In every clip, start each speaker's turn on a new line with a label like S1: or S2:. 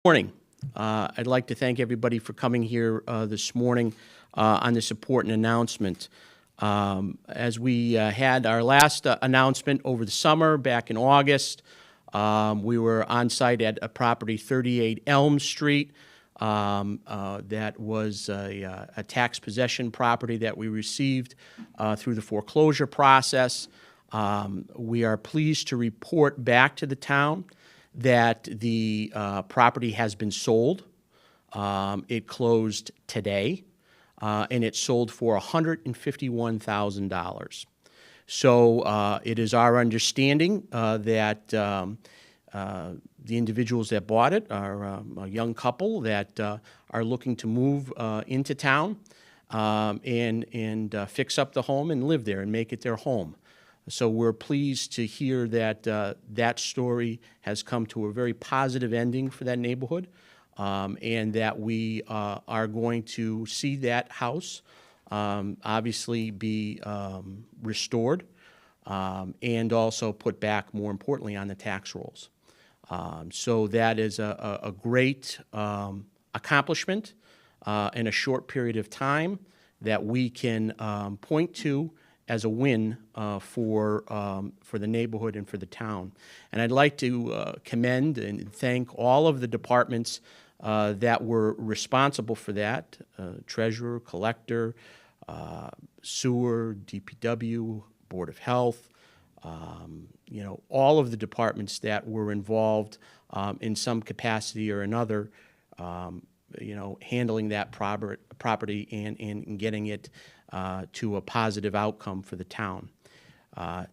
S1: Morning. I'd like to thank everybody for coming here this morning on this important announcement. As we had our last announcement over the summer, back in August, we were on site at a property 38 Elm Street. That was a tax possession property that we received through the foreclosure process. We are pleased to report back to the town that the property has been sold. It closed today, and it sold for $151,000. So it is our understanding that the individuals that bought it are a young couple that are looking to move into town and fix up the home and live there and make it their home. So we're pleased to hear that that story has come to a very positive ending for that neighborhood, and that we are going to see that house obviously be restored and also put back, more importantly, on the tax rolls. So that is a great accomplishment in a short period of time that we can point to as a win for the neighborhood and for the town. And I'd like to commend and thank all of the departments that were responsible for that, treasurer, collector, sewer, DPW, Board of Health, all of the departments that were involved in some capacity or another, handling that property and getting it to a positive outcome for the town.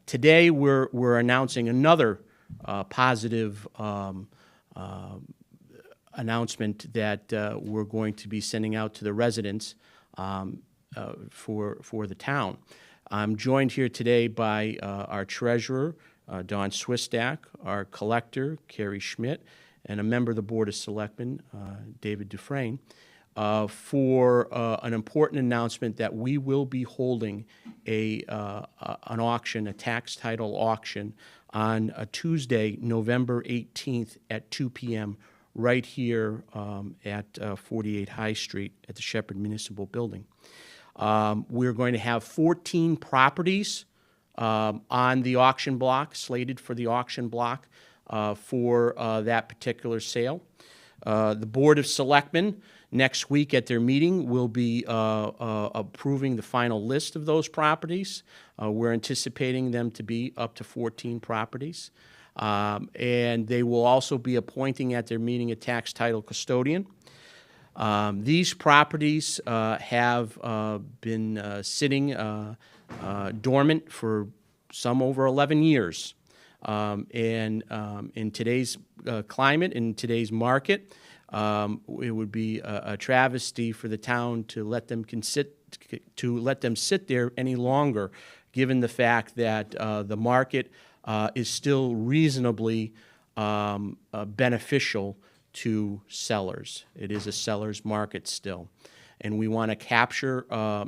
S1: Today, we're announcing another positive announcement that we're going to be sending out to the residents for the town. I'm joined here today by our treasurer, Don Swistak, our collector, Carrie Schmidt, and a member of the Board of Selectmen, David Dufresne, for an important announcement that we will be holding an auction, a tax title auction, on a Tuesday, November 18th at 2 p.m. right here at 48 High Street at the Shepherd Municipal Building. We're going to have 14 properties on the auction block, slated for the auction block for that particular sale. The Board of Selectmen next week at their meeting will be approving the final list of those properties. We're anticipating them to be up to 14 properties. And they will also be appointing at their meeting a tax title custodian. These properties have been sitting dormant for some over 11 years. And in today's climate, in today's market, it would be a travesty for the town to let them sit there any longer, given the fact that the market is still reasonably beneficial to sellers. It is a seller's market still, and we want to capture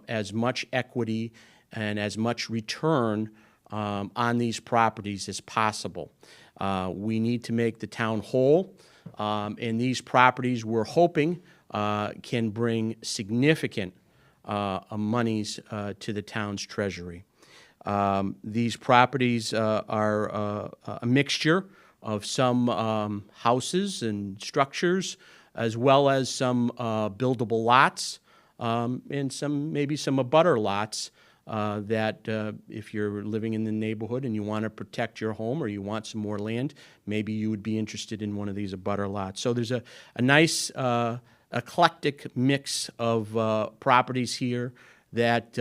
S1: as much equity and as much return on these properties as possible. We need to make the town whole, and these properties, we're hoping, can bring significant monies to the town's treasury. These properties are a mixture of some houses and structures, as well as some buildable lots, and maybe some abutter lots that if you're living in the neighborhood and you want to protect your home or you want some more land, maybe you would be interested in one of these abutter lots. So there's a nice eclectic mix of properties here that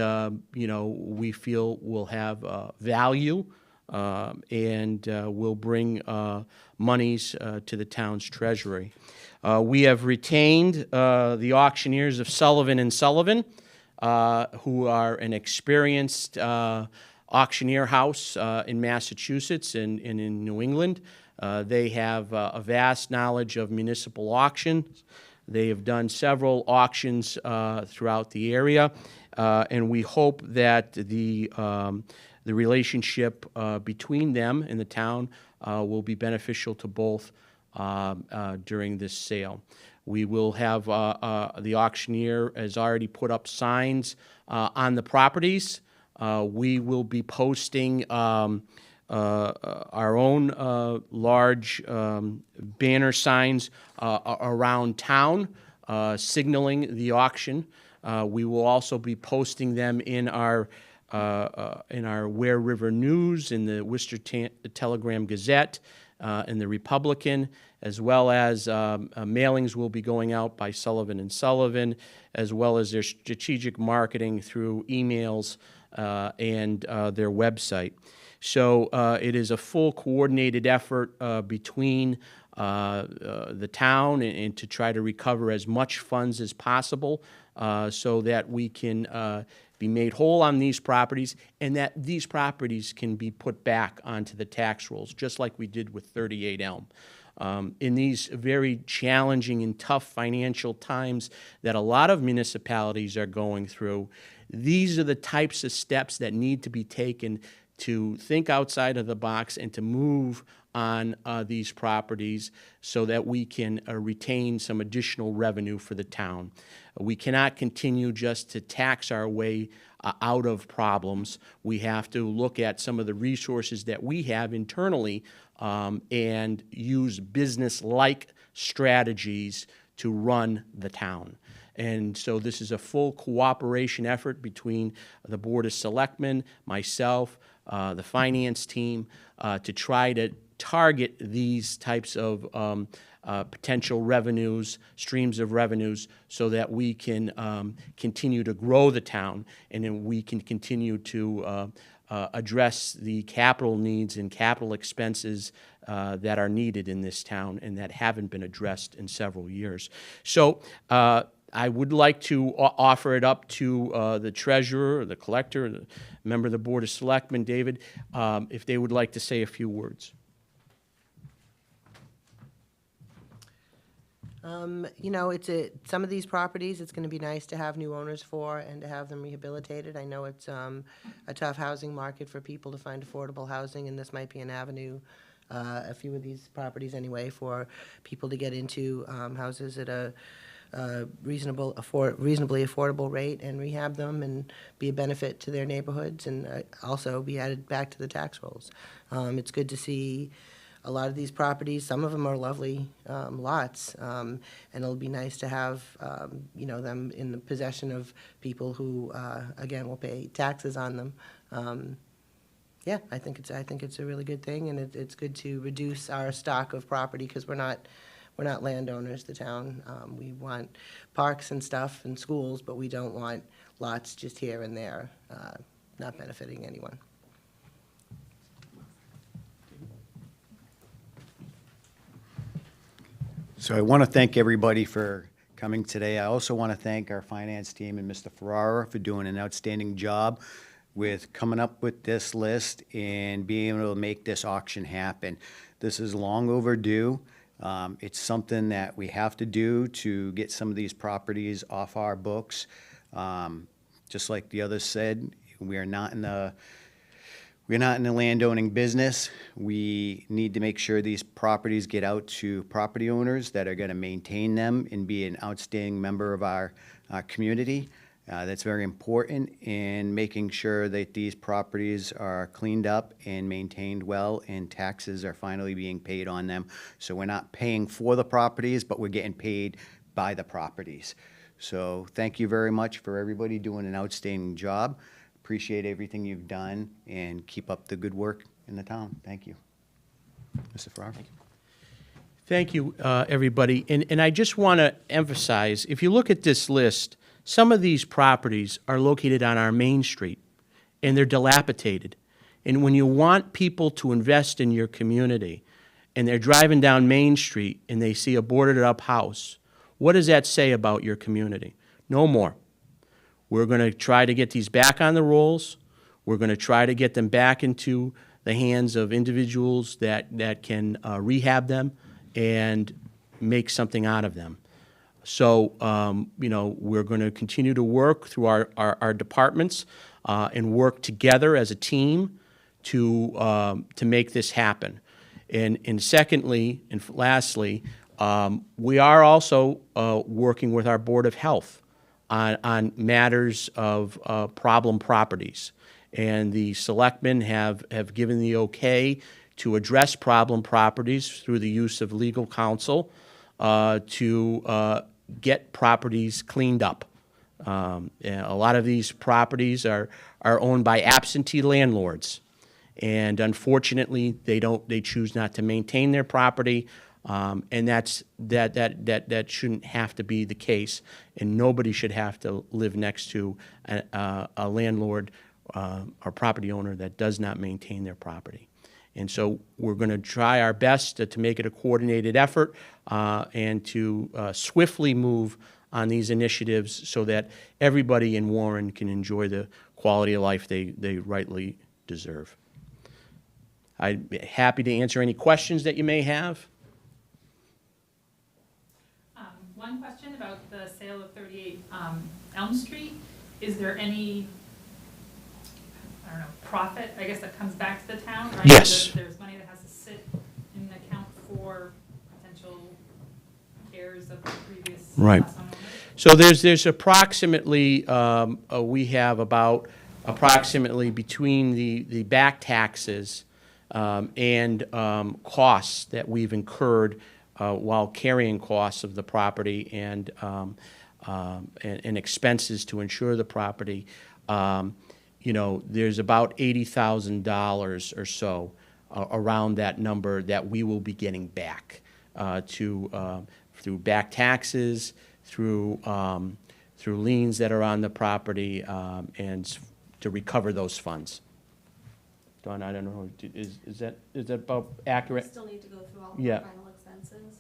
S1: we feel will have value and will bring monies to the town's treasury. We have retained the auctioneers of Sullivan and Sullivan, who are an experienced auctioneer house in Massachusetts and in New England. They have a vast knowledge of municipal auctions. They have done several auctions throughout the area, and we hope that the relationship between them and the town will be beneficial to both during this sale. We will have, the auctioneer has already put up signs on the properties. We will be posting our own large banner signs around town signaling the auction. We will also be posting them in our Ware River News, in the Worcester Telegram Gazette, in the Republican, as well as mailings will be going out by Sullivan & Sullivan, as well as their strategic marketing through emails and their website. So it is a full coordinated effort between the town and to try to recover as much funds as possible so that we can be made whole on these properties, and that these properties can be put back onto the tax rolls, just like we did with 38 Elm. In these very challenging and tough financial times that a lot of municipalities are going through, these are the types of steps that need to be taken to think outside of the box and to move on these properties so that we can retain some additional revenue for the town. We cannot continue just to tax our way out of problems. We have to look at some of the resources that we have internally and use business-like strategies to run the town. And so this is a full cooperation effort between the Board of Selectmen, myself, the finance team, to try to target these types of potential revenues, streams of revenues, so that we can continue to grow the town, and then we can continue to address the capital needs and capital expenses that are needed in this town and that haven't been addressed in several years. So I would like to offer it up to the treasurer, the collector, the member of the Board of Selectmen, David, if they would like to say a few words.
S2: You know, some of these properties, it's going to be nice to have new owners for and to have them rehabilitated. I know it's a tough housing market for people to find affordable housing, and this might be an avenue, a few of these properties anyway, for people to get into houses at a reasonably affordable rate and rehab them and be a benefit to their neighborhoods and also be added back to the tax rolls. It's good to see a lot of these properties. Some of them are lovely lots, and it'll be nice to have you know, them in the possession of people who again will pay taxes on them. Yeah, I think it's a really good thing, and it's good to reduce our stock of property because we're not landowners, the town. We want parks and stuff and schools, but we don't want lots just here and there, not benefiting anyone.
S3: So I want to thank everybody for coming today. I also want to thank our finance team and Mr. Ferrera for doing an outstanding job with coming up with this list and being able to make this auction happen. This is long overdue. It's something that we have to do to get some of these properties off our books. Just like the others said, we're not in the landowning business. We need to make sure these properties get out to property owners that are going to maintain them and be an outstanding member of our community. That's very important in making sure that these properties are cleaned up and maintained well and taxes are finally being paid on them. So we're not paying for the properties, but we're getting paid by the properties. So thank you very much for everybody doing an outstanding job. Appreciate everything you've done and keep up the good work in the town. Thank you. Mr. Ferrara.
S1: Thank you, everybody. And I just want to emphasize, if you look at this list, some of these properties are located on our main street, and they're dilapidated. And when you want people to invest in your community, and they're driving down Main Street and they see a boarded-up house, what does that say about your community? No more. We're going to try to get these back on the rolls. We're going to try to get them back into the hands of individuals that can rehab them and make something out of them. So, you know, we're going to continue to work through our departments and work together as a team to make this happen. And secondly, and lastly, we are also working with our Board of Health on matters of problem properties. And the selectmen have given the okay to address problem properties through the use of legal counsel to get properties cleaned up. And a lot of these properties are owned by absentee landlords. And unfortunately, they choose not to maintain their property, and that shouldn't have to be the case, and nobody should have to live next to a landlord or property owner that does not maintain their property. And so we're going to try our best to make it a coordinated effort and to swiftly move on these initiatives so that everybody in Warren can enjoy the quality of life they rightly deserve. I'd be happy to answer any questions that you may have.
S4: One question about the sale of 38 Elm Street. Is there any, I don't know, profit, I guess, that comes back to the town, right?
S1: Yes.
S4: There's money that has to sit in the account for potential heirs of the previous
S1: Right.
S4: last owner?
S1: So there's approximately, we have about approximately between the back taxes and costs that we've incurred while carrying costs of the property and expenses to insure the property, there's about $80,000 or so around that number that we will be getting back through back taxes, through liens that are on the property, and to recover those funds. Dawn, I don't know, is that about accurate?
S5: We still need to go through all
S1: Yeah.
S5: the final expenses,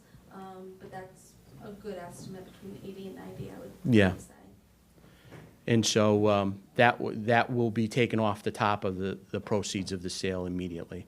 S5: but that's a good estimate, between 80 and 90, I would
S1: Yeah.
S5: say.
S1: And so that will be taken off the top of the proceeds of the sale immediately.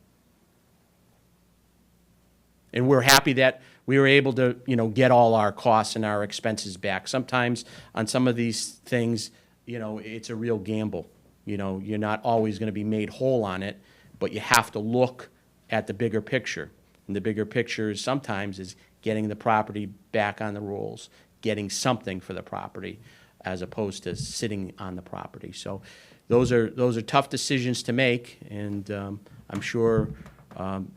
S1: And we're happy that we were able to, get all our costs and our expenses back. Sometimes on some of these things, it's a real gamble. You're not always going to be made whole on it, but you have to look at the bigger picture. And the bigger picture is sometimes is getting the property back on the rolls, getting something for the property, as opposed to sitting on the property. So those are tough decisions to make, and I'm sure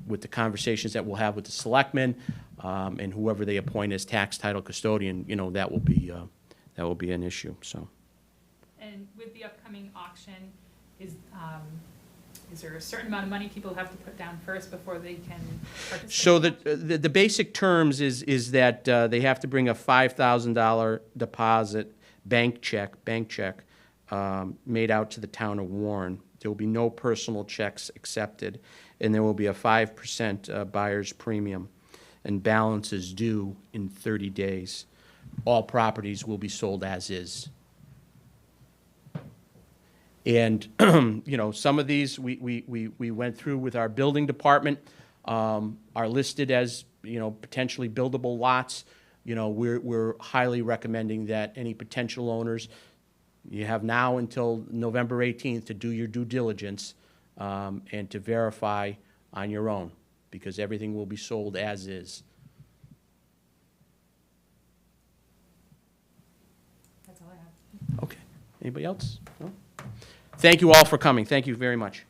S1: with the conversations that we'll have with the selectmen and whoever they appoint as tax title custodian, that will be an issue. So.
S4: And with the upcoming auction, is there a certain amount of money people have to put down first before they can participate?
S1: So the basic terms is that they have to bring a $5,000 deposit bank check made out to the town of Warren. There will be no personal checks accepted, and there will be a 5% buyer's premium, and balance is due in 30 days. All properties will be sold as is. And, some of these we went through with our building department, are listed as, potentially buildable lots. We're highly recommending that any potential owners, you have now until November 18th to do your due diligence and to verify on your own, because everything will be sold as is.
S4: That's all I have.
S1: Okay. Anybody else? No? Thank you all for coming. Thank you very much.